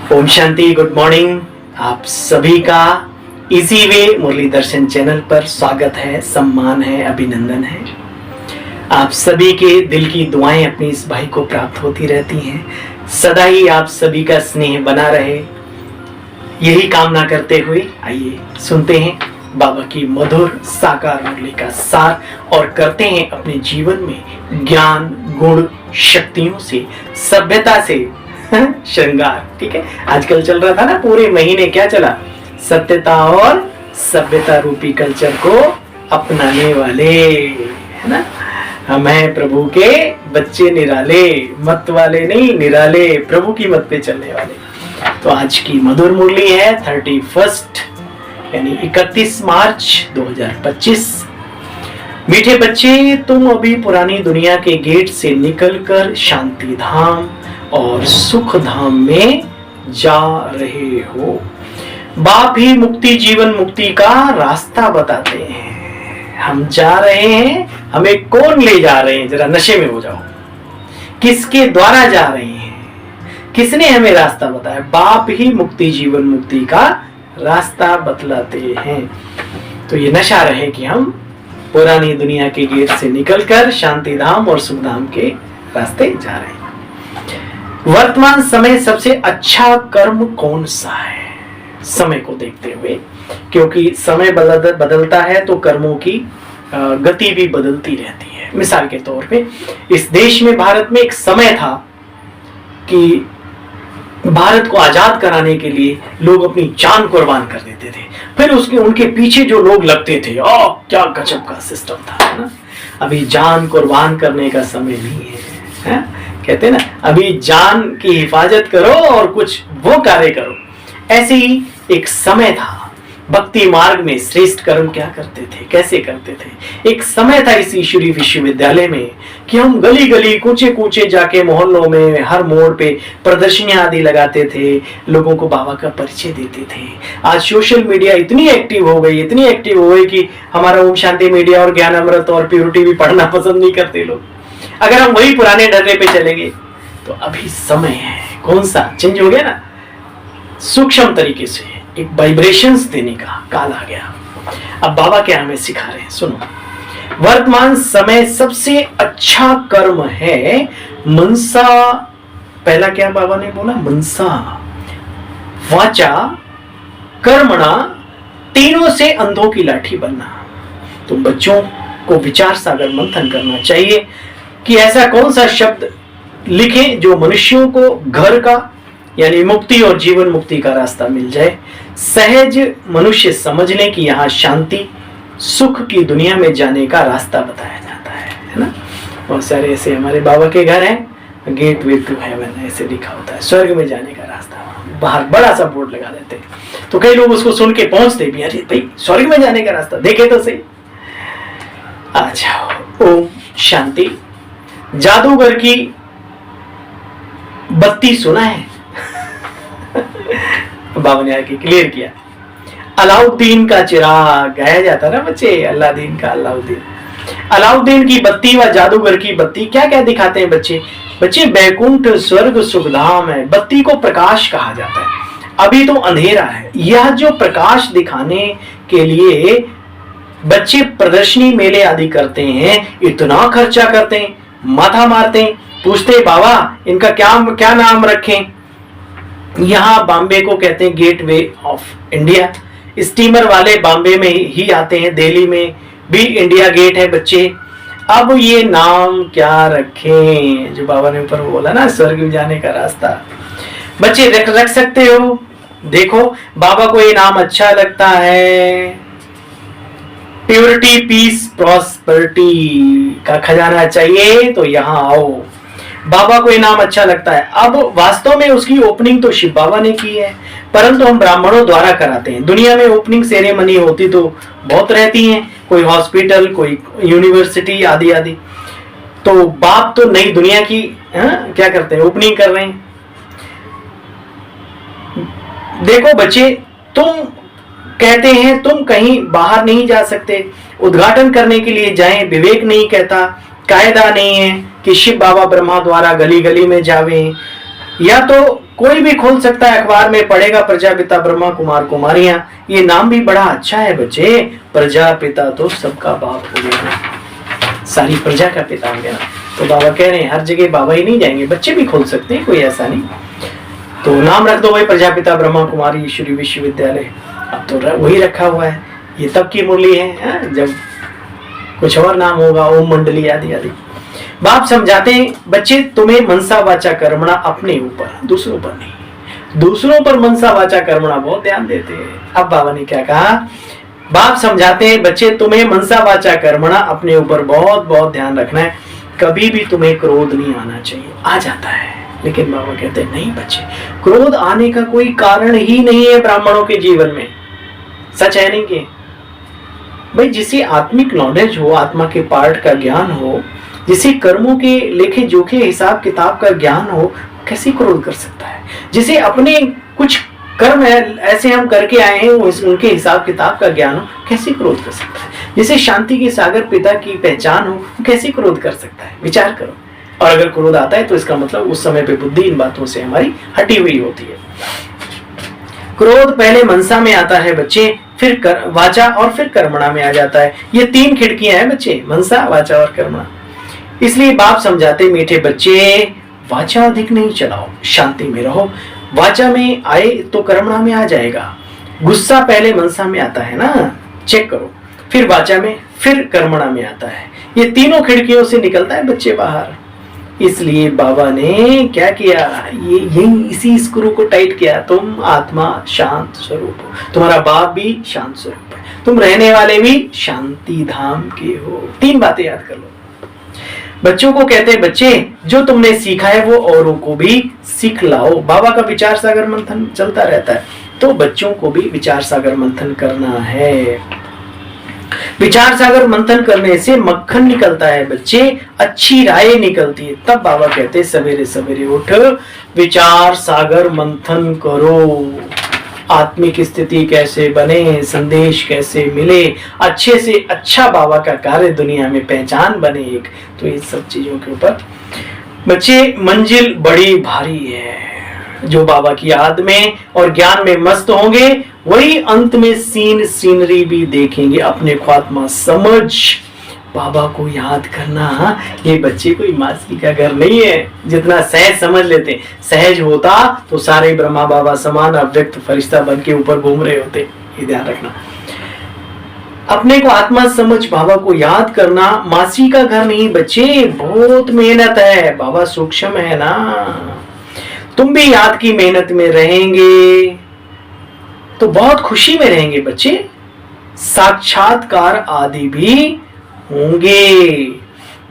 Om Shanti, good morning. आप सभी का इजी वे मुरली दर्शन चैनल पर स्वागत है, सम्मान है, अभिनंदन है। आप सभी के दिल की दुआएं अपने इस भाई को प्राप्त होती रहती हैं। सदा ही आप सभी का स्नेह बना रहे, यही कामना करते हुए आइए सुनते हैं बाबा की मधुर साकार मुरली का सार और करते हैं अपने जीवन में ज्ञान, गुण, शक्तियों से, सभ्यता से श्रृंगार। ठीक है, आजकल चल रहा था ना, पूरे महीने क्या चला, सत्यता और सभ्यता रूपी कल्चर को अपनाने वाले, है ना। हम हैं प्रभु के बच्चे निराले, मत वाले नहीं, निराले, प्रभु की मत पे चलने वाले। तो आज की मधुर मुरली है 31 यानी 31 मार्च 2025। मीठे बच्चे, तुम अभी पुरानी दुनिया के गेट से निकलकर शांति धाम और सुख धाम में जा रहे हो। बाप ही मुक्ति, जीवन मुक्ति का रास्ता बताते हैं। हम जा रहे हैं, हमें कौन ले जा रहे हैं, जरा नशे में हो जाओ। किसके द्वारा जा रहे हैं, किसने हमें रास्ता बताया? बाप ही मुक्ति, जीवन मुक्ति का रास्ता बतलाते हैं। तो ये नशा रहे कि हम पुरानी दुनिया के गेट से निकलकर शांति धाम और सुख धाम के रास्ते जा रहे हैं। वर्तमान समय सबसे अच्छा कर्म कौन सा है? समय को देखते हुए, क्योंकि समय बदलता है तो कर्मों की गति भी बदलती रहती है। मिसाल के तौर पे इस देश में, भारत में एक समय था कि भारत को आजाद कराने के लिए लोग अपनी जान कुर्बान कर देते थे। फिर उसके उनके पीछे जो लोग लगते थे, क्या गजब का सिस्टम था, है ना। अभी जान कुर्बान करने का समय नहीं है, कहते हैं ना, अभी जान की हिफाजत करो और कुछ वो कार्य करो। ऐसे ही एक समय था, भक्ति मार्ग में श्रेष्ठ कर्म क्या करते थे, कैसे करते थे। एक समय था इस ईश्वरीय विश्वविद्यालय में कि हम गली गली, कूचे कूचे जाके, मोहल्लों में, हर मोड़ पे प्रदर्शनियां आदि लगाते थे, लोगों को बाबा का परिचय देते थे। आज सोशल मीडिया इतनी एक्टिव हो गई कि हमारा ओम शांति मीडिया और ज्ञान अमृत और प्योरिटी भी पढ़ना पसंद नहीं करते लोग। अगर हम वही पुराने ढर्रे पे चलेंगे तो अभी समय है, कौन सा चेंज हो गया ना, सूक्ष्म तरीके से एक वाइब्रेशंस देने का काल आ गया। अब बाबा क्या हमें सिखा रहे हैं, सुनो। वर्तमान समय सबसे अच्छा कर्म है मनसा, पहला क्या बाबा ने बोला, मनसा वाचा कर्मणा, तीनों से अंधों की लाठी बनना। तो बच्चों को विचार सागर मंथन करना चाहिए कि ऐसा कौन सा शब्द लिखें जो मनुष्यों को घर का यानी मुक्ति और जीवन मुक्ति का रास्ता मिल जाए। सहज मनुष्य समझ ले कि यहाँ शांति सुख की दुनिया में जाने का रास्ता बताया जाता है ना। बहुत सारे ऐसे हमारे बाबा के घर हैं, गेट वे टू हेवन ऐसे लिखा होता है, स्वर्ग में जाने का रास्ता। बाहर बड़ा सा बोर्ड लगा देते हैं, तो कई लोग उसको सुन के पहुंचते भी, अरे भाई स्वर्ग में जाने का रास्ता देखे तो सही। आ जाओ। ओम शांति। जादूगर की बत्ती सुना है? बाबा ने आके क्लियर किया। अलाउद्दीन का चिराग गाया जाता ना बच्चे, अल्लादीन का अलाउद्दीन। अलाउद्दीन की बत्ती व जादूगर की बत्ती क्या क्या दिखाते हैं बच्चे? बच्चे, बैकुंठ, स्वर्ग, सुखधाम है। बत्ती को प्रकाश कहा जाता है। अभी तो अंधेरा है, यह जो प्रकाश दिखाने के लिए बच्चे प्रदर्शनी मेले आदि करते हैं, इतना खर्चा करते हैं, माथा मारते हैं, पूछते हैं बाबा इनका क्या नाम रखें। यहाँ बॉम्बे को कहते हैं गेटवे ऑफ इंडिया। स्टीमर वाले बॉम्बे में ही आते हैं, दिल्ली में भी इंडिया गेट है बच्चे। अब ये नाम क्या रखें, जो बाबा ने ऊपर बोला ना, स्वर्ग में जाने का रास्ता। बच्चे रख सकते हो। देखो बाबा को ये नाम अच्छा लगता है, प्योरिटी, पीस, प्रॉस्पेरिटी का खजाना चाहिए तो यहाँ आओ। बाबा को ये नाम अच्छा लगता है। अब वास्तव में उसकी ओपनिंग तो शिव बाबा ने की है, परंतु हम ब्राह्मणों द्वारा कराते हैं। दुनिया में ओपनिंग सेरेमनी होती तो बहुत रहती हैं, कोई हॉस्पिटल, कोई यूनिवर्सिटी आदि आदि। तो बाप तो नई दुनिया की क्या करते हैं, ओपनिंग कर रहे हैं। देखो बच्चे, तुम कहते हैं तुम कहीं बाहर नहीं जा सकते, उद्घाटन करने के लिए जाएं, विवेक नहीं कहता, कायदा नहीं है कि शिव बाबा ब्रह्मा द्वारा गली गली में जावे, या तो कोई भी खोल सकता है, अखबार में पढ़ेगा प्रजापिता ब्रह्मा कुमार कुमारियां, ये नाम भी बड़ा अच्छा है बच्चे। प्रजापिता तो सबका बाप हो गया, सारी प्रजा का पिता हो गया। तो बाबा कह रहे हैं हर जगह बाबा ही नहीं जाएंगे, बच्चे भी खोल सकते हैं, कोई ऐसा नहीं। तो नाम रख दो भाई प्रजापिता ब्रह्मा कुमारी ईश्वरी विश्वविद्यालय। अब तो वही रखा हुआ है, ये तब की मुरली है, जब कुछ और नाम होगा, ओम मंडली आदि आदि। बाप समझाते हैं बच्चे तुम्हें मनसा वाचा कर्मणा, अपने ऊपर, दूसरों पर नहीं। दूसरों पर मनसा वाचा कर्मणा बहुत ध्यान देते हैं। अब बाबा ने क्या कहा, बाप समझाते हैं बच्चे तुम्हें मनसा वाचा कर्मणा, अपने ऊपर बहुत बहुत ध्यान रखना है। कभी भी तुम्हें क्रोध नहीं आना चाहिए, आ जाता है, लेकिन बाबा कहते हैं नहीं बच्चे, क्रोध आने का कोई कारण ही नहीं है ब्राह्मणों के जीवन में। सच है नहीं कि भाई जिसे आत्मिक नॉलेज हो, आत्मा के पार्ट का ज्ञान हो, जिसे कर्मों के लेखे जोखे हिसाब किताब का ज्ञान हो, कैसे क्रोध कर सकता है। जिसे अपने कुछ कर्म है ऐसे हम करके आए हैं, उनके हिसाब किताब का ज्ञान हो, कैसे क्रोध कर सकता है। जिसे शांति के सागर पिता की पहचान हो, कैसे क्रोध कर सकता है। विचार करो। और अगर क्रोध आता है तो इसका मतलब उस समय पे बुद्धि इन बातों से हमारी हटी हुई होती है। क्रोध पहले मनसा में आता है बच्चे, फिर वाचा और फिर कर्मणा में आ जाता है। ये 3 खिड़कियां हैं बच्चे, मनसा वाचा और कर्मणा। इसलिए बाप समझाते मीठे बच्चे, वाचा अधिक नहीं चलाओ, शांति में रहो। वाचा में आए तो कर्मणा में आ जाएगा। गुस्सा पहले मनसा में आता है ना, चेक करो, फिर वाचा में, फिर कर्मणा में आता है। ये तीनों खिड़कियों से निकलता है बच्चे बाहर। इसलिए बाबा ने क्या किया, ये यही इसी स्क्रू को टाइट किया। तुम आत्मा शांत स्वरूप हो, तुम्हारा बाप भी शांत स्वरूप है, तुम रहने वाले भी शांति धाम के हो। 3 बातें याद कर लो। बच्चों को कहते हैं बच्चे जो तुमने सीखा है वो औरों को भी सीख लाओ। बाबा का विचार सागर मंथन चलता रहता है, तो बच्चों को भी विचार सागर मंथन करना है। विचार सागर मंथन करने से मक्खन निकलता है बच्चे, अच्छी राय निकलती है। तब बाबा कहते सवेरे सवेरे उठ विचार सागर मंथन करो। आत्मिक स्थिति कैसे बने, संदेश कैसे मिले, अच्छे से अच्छा बाबा का कार्य दुनिया में पहचान बने एक। तो इन सब चीजों के ऊपर बच्चे मंजिल बड़ी भारी है। जो बाबा की याद में और ज्ञान में मस्त होंगे वही अंत में सीनरी भी देखेंगे। अपने को आत्मा समझ बाबा को याद करना, ये बच्चे कोई मासी का घर नहीं है जितना सहज समझ लेते। सहज होता तो सारे ब्रह्मा बाबा समान अव्यक्त फरिश्ता बन के ऊपर घूम रहे होते। ये ध्यान रखना। अपने को आत्मा समझ बाबा को याद करना मासी का घर नहीं बच्चे, बहुत मेहनत है। बाबा सूक्ष्म है ना। तुम भी याद की मेहनत में रहेंगे तो बहुत खुशी में रहेंगे बच्चे। साक्षात्कार आदि भी होंगे।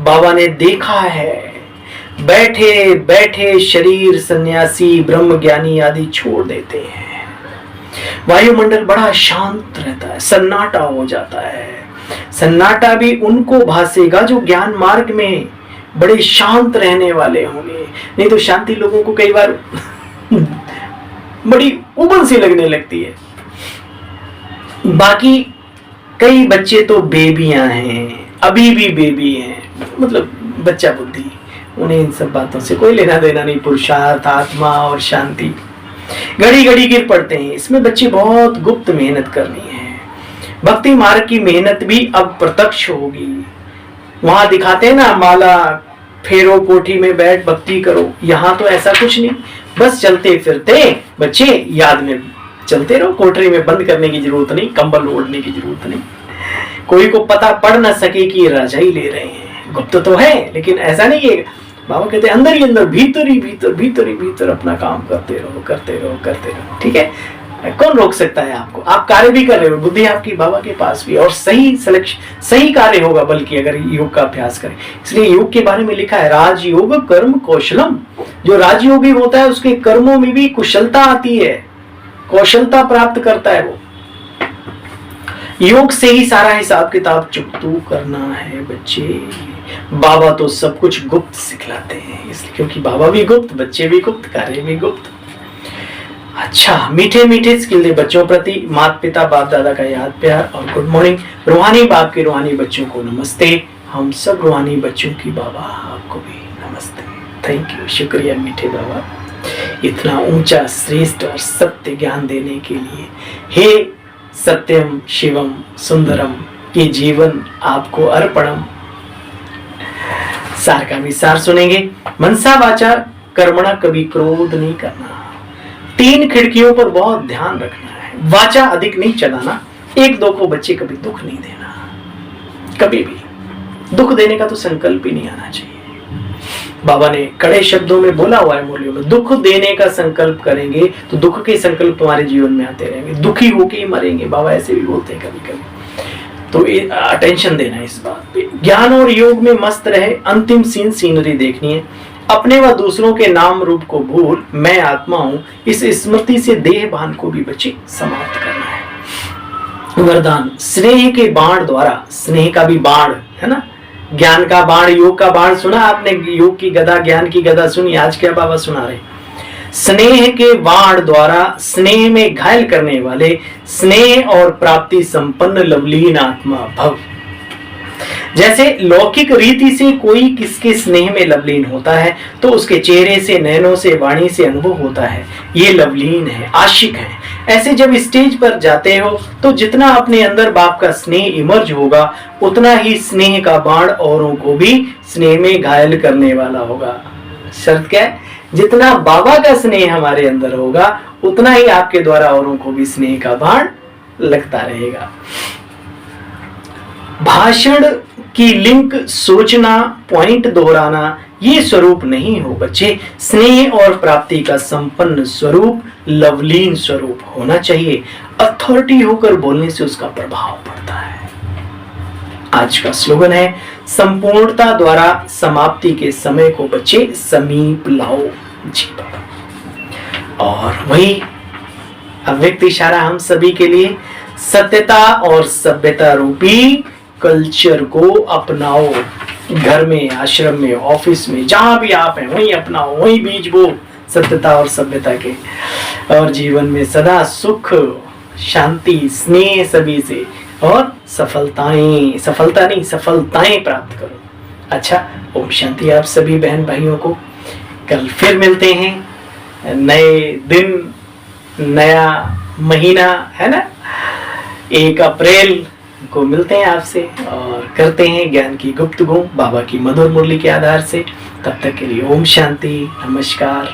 बाबा ने देखा है बैठे बैठे शरीर सन्यासी ब्रह्म ज्ञानी आदि छोड़ देते हैं। वायुमंडल बड़ा शांत रहता है, सन्नाटा हो जाता है। सन्नाटा भी उनको भासेगा जो ज्ञान मार्ग में बड़े शांत रहने वाले होंगे। नहीं तो शांति लोगों को कई बार बड़ी उबल सी लगने लगती है। बाकी कई बच्चे तो बेबियां हैं, अभी भी बेबी हैं, मतलब बच्चा बुद्धि, उन्हें इन सब बातों से कोई लेना देना नहीं। पुरुषार्थ, आत्मा और शांति घड़ी घड़ी गिर पड़ते हैं। इसमें बच्चे बहुत गुप्त मेहनत करनी है। भक्ति मार्ग की मेहनत भी अब प्रत्यक्ष होगी। वहां दिखाते हैं ना, माला फेरो, कोठी में बैठ भक्ति करो। यहाँ तो ऐसा कुछ नहीं, बस चलते फिरते बच्चे याद में चलते रहो। कोठरी में बंद करने की जरूरत नहीं, कंबल ओढ़ने की जरूरत नहीं। कोई को पता पड़ ना सके कि रजाई ले रहे हैं। गुप्त तो है लेकिन ऐसा नहीं है। बाबा कहते हैं अंदर ही अंदर, भीतर ही भीतर, भीतर ही भीतर अपना काम करते रहो, करते रहो, करते रहो। ठीक है, कौन रोक सकता है आपको? आप कार्य भी कर रहे हो, बुद्धि आपकी बाबा के पास भी, और सही सिलेक्शन, सही कार्य होगा बल्कि अगर योग का अभ्यास करें। इसलिए योग के बारे में लिखा है राजयोग कर्म कौशलम। जो राजयोगी होता है उसके कर्मों में भी कुशलता आती है, कौशलता प्राप्त करता है वो। योग से ही सारा हिसाब किताब चुकतू करना है बच्चे। बाबा तो सब कुछ गुप्त सिखलाते हैं, इसलिए क्योंकि बाबा भी गुप्त, बच्चे भी गुप्त, कार्य भी गुप्त। अच्छा, मीठे मीठे स्किल दे बच्चों प्रति माता पिता बाप दादा का याद प्यार और गुड मॉर्निंग। रूहानी बाप के रूहानी बच्चों को नमस्ते। हम सब रूहानी बच्चों की बाबा आपको भी नमस्ते। थैंक यू, शुक्रिया मीठे बाबा। इतना ऊंचा, श्रेष्ठ और सत्य ज्ञान देने के लिए। हे सत्यम शिवम सुंदरम, ये जीवन आपको अर्पणम। सार का विसार सुनेंगे। मनसा वाचा कर्मणा, कभी क्रोध नहीं करना। 3 खिड़कियों पर बहुत ध्यान रखना है। वाचा अधिक नहीं चलाना, 1-2 को बच्चे कभी दुख नहीं देना, कभी भी दुख देने का तो संकल्प ही नहीं आना चाहिए। बाबा ने कड़े शब्दों में बोला हुआ है मुरलियों में, दुख देने का संकल्प करेंगे तो दुख के संकल्प तुम्हारे जीवन में आते रहेंगे, दुखी होके ही मरेंगे। बाबा ऐसे भी बोलते हैं कभी कभी। तो अटेंशन देना है इस बात पे। ज्ञान और योग में मस्त रहे, अंतिम सीनरी देखनी है। अपने व दूसरों के नाम रूप को भूल, मैं आत्मा हूं, इस स्मृति से देह भान को भी बचे समाप्त करना है। वरदान, स्नेह के बाण द्वारा, स्नेह का भी बाण है ना, ज्ञान का बाण, योग का बाण सुना आपने, योग की गदा, ज्ञान की गदा सुनी। आज क्या बाबा सुना रहे? स्नेह के बाण द्वारा स्नेह में घायल करने वाले, स्नेह और प्राप्ति संपन्न लवलीन आत्मा भव। जैसे लौकिक रीति से कोई किसके स्नेह में लवलीन होता है तो उसके चेहरे से, नैनों से, वाणी से अनुभव होता है, ये लवलीन है, आशिक है। ऐसे जब स्टेज पर जाते हो तो जितना अपने अंदर बाप का स्नेह इमर्ज होगा, उतना ही स्नेह का बाण औरों को भी स्नेह में घायल करने वाला होगा। शर्त क्या है? जितना बाबा का स्नेह हमारे अंदर होगा, उतना ही आपके द्वारा औरों को भी स्नेह का बाण लगता रहेगा। भाषण की लिंक सोचना, पॉइंट दोहराना, ये स्वरूप नहीं हो बच्चे। स्नेह और प्राप्ति का संपन्न स्वरूप, लवलीन स्वरूप होना चाहिए। अथॉरिटी होकर बोलने से उसका प्रभाव पड़ता है। आज का स्लोगन है, संपूर्णता द्वारा समाप्ति के समय को बच्चे समीप लाओ। जी बाबा। और वही अव्यक्त इशारा हम सभी के लिए, सत्यता और सभ्यता रूपी कल्चर को अपनाओ। घर में, आश्रम में, ऑफिस में, जहां भी आप हैं वहीं अपनाओ, वहीं बीज बो सत्यता और सभ्यता के। और जीवन में सदा सुख, शांति, स्नेह सभी से, और सफलताएं प्राप्त करो। अच्छा, ओम शांति आप सभी बहन भाइयों को। कल फिर मिलते हैं, नए दिन, नया महीना है ना, 1 अप्रैल को मिलते हैं आपसे और करते हैं ज्ञान की गुप्तगू बाबा की मधुर मुरली के आधार से। तब तक के लिए ओम शांति, नमस्कार।